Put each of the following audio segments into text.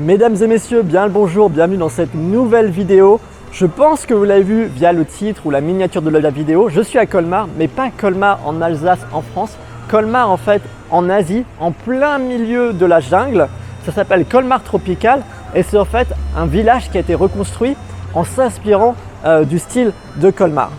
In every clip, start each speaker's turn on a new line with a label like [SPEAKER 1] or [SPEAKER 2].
[SPEAKER 1] Mesdames et messieurs, bien le bonjour, bienvenue dans cette nouvelle vidéo. Je pense que vous l'avez vu via le titre ou la miniature de la vidéo. Je suis à Colmar, mais pas Colmar en Alsace, en France. Colmar en fait en Asie, en plein milieu de la jungle. Ça s'appelle Colmar Tropical et c'est en fait un village qui a été reconstruit en s'inspirant du style de Colmar.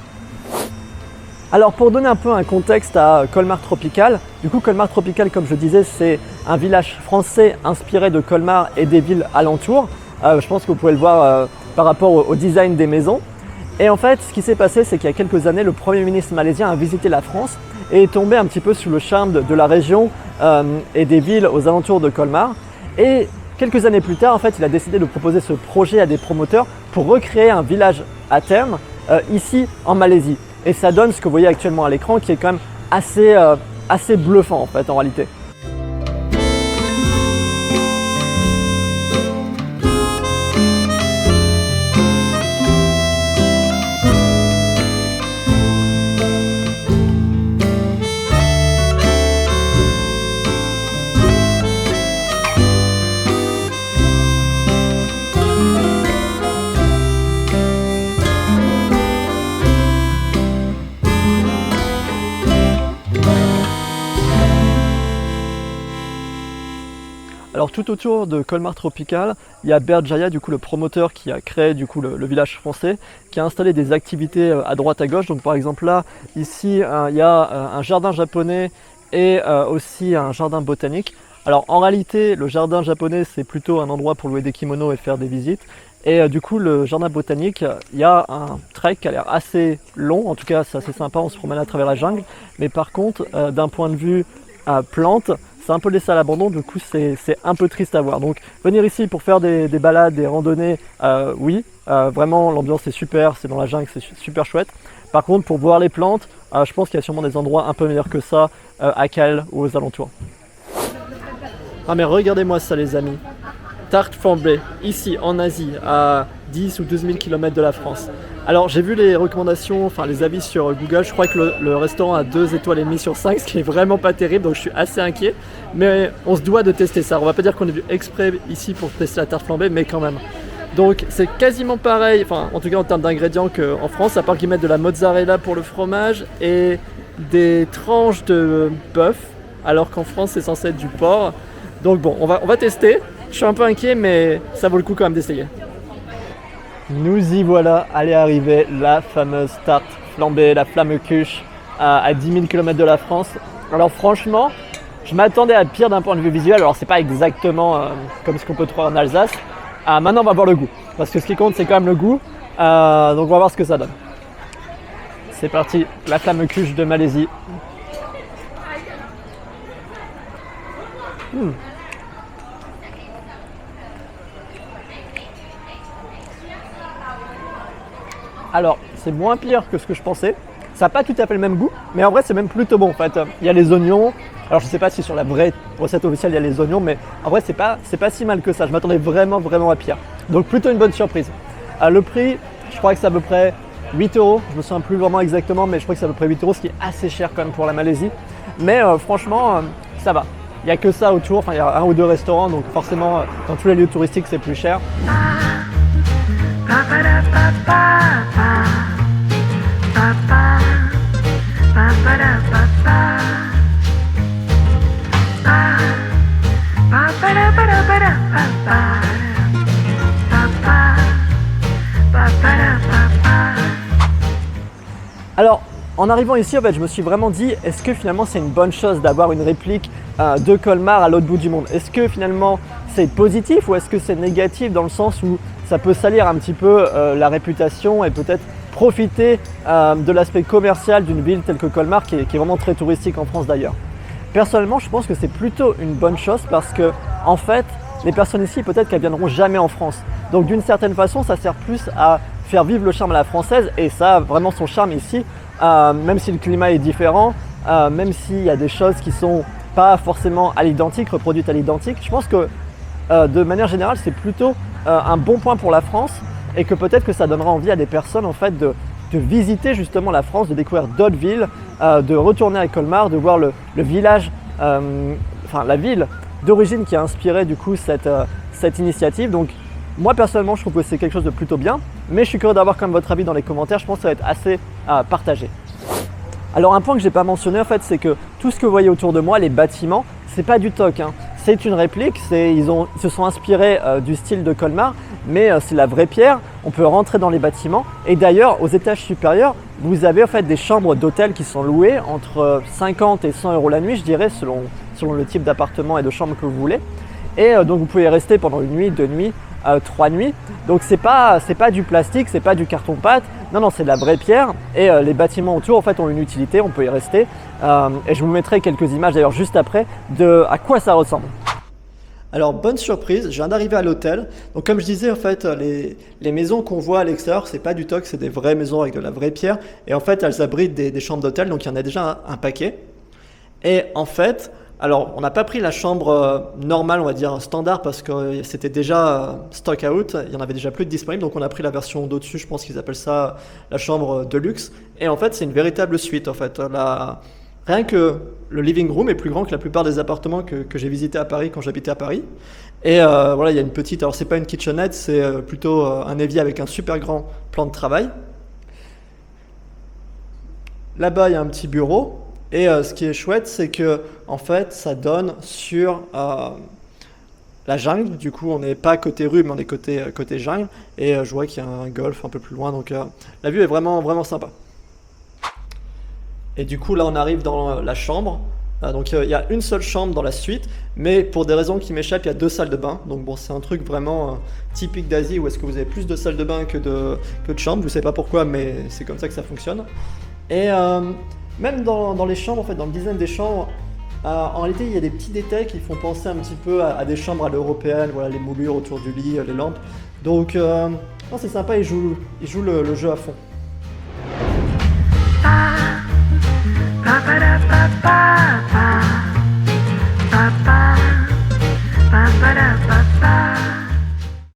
[SPEAKER 1] Alors pour donner un peu un contexte à Colmar Tropical, du coup Colmar Tropical comme je disais c'est un village français inspiré de Colmar et des villes alentours. Je pense que vous pouvez le voir par rapport au design des maisons. Et en fait ce qui s'est passé c'est qu'il y a quelques années le Premier ministre malaisien a visité la France et est tombé un petit peu sous le charme de la région et des villes aux alentours de Colmar. Et quelques années plus tard en fait il a décidé de proposer ce projet à des promoteurs pour recréer un village à terme ici en Malaisie. Et ça donne ce que vous voyez actuellement à l'écran qui est quand même assez bluffant en fait en réalité. Alors tout autour de Colmar Tropical, il y a Berjaya, du coup le promoteur qui a créé du coup le village français, qui a installé des activités à droite à gauche. Donc par exemple là, ici il y a un jardin japonais et aussi un jardin botanique. Alors en réalité, le jardin japonais c'est plutôt un endroit pour louer des kimonos et faire des visites. Et du coup le jardin botanique, il y a un trek qui a l'air assez long, en tout cas c'est assez sympa, on se promène à travers la jungle. Mais par contre, d'un point de vue plantes, c'est un peu laissé à l'abandon, du coup c'est un peu triste à voir. Donc venir ici pour faire des balades, des randonnées, oui, vraiment l'ambiance est super, c'est dans la jungle, c'est super chouette. Par contre pour voir les plantes, je pense qu'il y a sûrement des endroits un peu meilleurs que ça à Cal ou aux alentours. Ah mais regardez-moi ça les amis, tarte flambée, ici en Asie, à 10 ou 12 000 km de la France. Alors j'ai vu les recommandations, enfin les avis sur Google, je crois que le restaurant a 2 étoiles et demie sur 5, ce qui est vraiment pas terrible, donc je suis assez inquiet. Mais on se doit de tester ça, on va pas dire qu'on est venu exprès ici pour tester la tarte flambée, mais quand même. Donc c'est quasiment pareil, enfin en tout cas en termes d'ingrédients qu'en France, à part qu'ils mettent de la mozzarella pour le fromage et des tranches de bœuf, alors qu'en France c'est censé être du porc. Donc bon, on va tester, je suis un peu inquiet mais ça vaut le coup quand même d'essayer. Nous y voilà, elle est arrivée, la fameuse tarte flambée, la flamme-cuche à 10 000 km de la France. Alors franchement, je m'attendais à pire d'un point de vue visuel, alors c'est pas exactement comme ce qu'on peut trouver en Alsace. Maintenant on va voir le goût, parce que ce qui compte c'est quand même le goût, donc on va voir ce que ça donne. C'est parti, la flamme-cuche de Malaisie. Alors, c'est moins pire que ce que je pensais. Ça n'a pas tout à fait le même goût, mais en vrai, c'est même plutôt bon en fait. Il y a les oignons. Alors, je ne sais pas si sur la vraie recette officielle, il y a les oignons, mais en vrai, c'est pas si mal que ça. Je m'attendais vraiment à pire. Donc, plutôt une bonne surprise. Le prix, je crois que c'est à peu près 8 €. Je me souviens plus vraiment exactement, mais je crois que c'est à peu près 8 €, ce qui est assez cher quand même pour la Malaisie. Mais franchement, ça va. Il n'y a que ça autour. Enfin, il y a 1 ou 2 restaurants, donc forcément, dans tous les lieux touristiques, c'est plus cher. Alors, en arrivant ici, en fait, je me suis vraiment dit, est-ce que finalement c'est une bonne chose d'avoir une réplique de Colmar à l'autre bout du monde? Est-ce que finalement c'est positif ou est-ce que c'est négatif dans le sens où ça peut salir un petit peu la réputation et peut-être profiter de l'aspect commercial d'une ville telle que Colmar qui est vraiment très touristique en France d'ailleurs. Personnellement, je pense que c'est plutôt une bonne chose parce que en fait, les personnes ici peut-être qu'elles viendront jamais en France. Donc d'une certaine façon, ça sert plus à faire vivre le charme à la française et ça a vraiment son charme ici, même si le climat est différent, même s'il y a des choses qui sont pas forcément à l'identique, reproduites à l'identique. Je pense que de manière générale, c'est plutôt un bon point pour la France et que peut-être que ça donnera envie à des personnes en fait de visiter justement la France, de découvrir d'autres villes, de retourner à Colmar, de voir le village, enfin la ville d'origine qui a inspiré du coup cette cette initiative. Donc moi personnellement je trouve que c'est quelque chose de plutôt bien, mais je suis curieux d'avoir quand même votre avis dans les commentaires, je pense que ça va être assez partagé. Alors un point que j'ai pas mentionné en fait, c'est que tout ce que vous voyez autour de moi, les bâtiments, c'est pas du TOC, hein. C'est une réplique, ils se sont inspirés du style de Colmar, mais c'est la vraie pierre, on peut rentrer dans les bâtiments. Et d'ailleurs, aux étages supérieurs, vous avez en fait des chambres d'hôtel qui sont louées entre 50 et 100 € la nuit, je dirais, selon le type d'appartement et de chambre que vous voulez. Et donc vous pouvez y rester pendant une nuit, 2 nuits, 3 nuits. Donc c'est pas du plastique, c'est pas du carton-pâte, non, c'est de la vraie pierre. Et les bâtiments autour en fait ont une utilité, on peut y rester. Et je vous mettrai quelques images d'ailleurs juste après de à quoi ça ressemble. Alors bonne surprise, je viens d'arriver à l'hôtel. Donc comme je disais en fait, les maisons qu'on voit à l'extérieur, c'est pas du TOC, c'est des vraies maisons avec de la vraie pierre. Et en fait, elles abritent des chambres d'hôtel, donc il y en a déjà un paquet. Et en fait, alors on n'a pas pris la chambre normale, on va dire standard, parce que c'était déjà stock out, il y en avait déjà plus de disponible, donc on a pris la version d'au-dessus, je pense qu'ils appellent ça la chambre de luxe. Et en fait, c'est une véritable suite en fait. Rien que le living room est plus grand que la plupart des appartements que j'ai visités à Paris quand j'habitais à Paris. Et voilà, il y a une petite, alors c'est pas une kitchenette, c'est plutôt un évier avec un super grand plan de travail. Là-bas, il y a un petit bureau. Et ce qui est chouette, c'est que en fait, ça donne sur la jungle. Du coup, on n'est pas côté rue, mais on est côté jungle. Et je vois qu'il y a un golf un peu plus loin, donc la vue est vraiment, vraiment sympa. Et du coup, là, on arrive dans la chambre. Donc, il y a une seule chambre dans la suite, mais pour des raisons qui m'échappent, il y a 2 salles de bain. Donc, bon, c'est un truc vraiment typique d'Asie où est-ce que vous avez plus de salles de bain que de chambres. Je ne sais pas pourquoi, mais c'est comme ça que ça fonctionne. Et même dans les chambres, en fait, dans le design des chambres, en réalité, il y a des petits détails qui font penser un petit peu à des chambres à l'européenne. Voilà, les moulures autour du lit, les lampes. Donc, non, c'est sympa, ils jouent le jeu à fond.
[SPEAKER 2] Pa, pa, pa, pa, pa.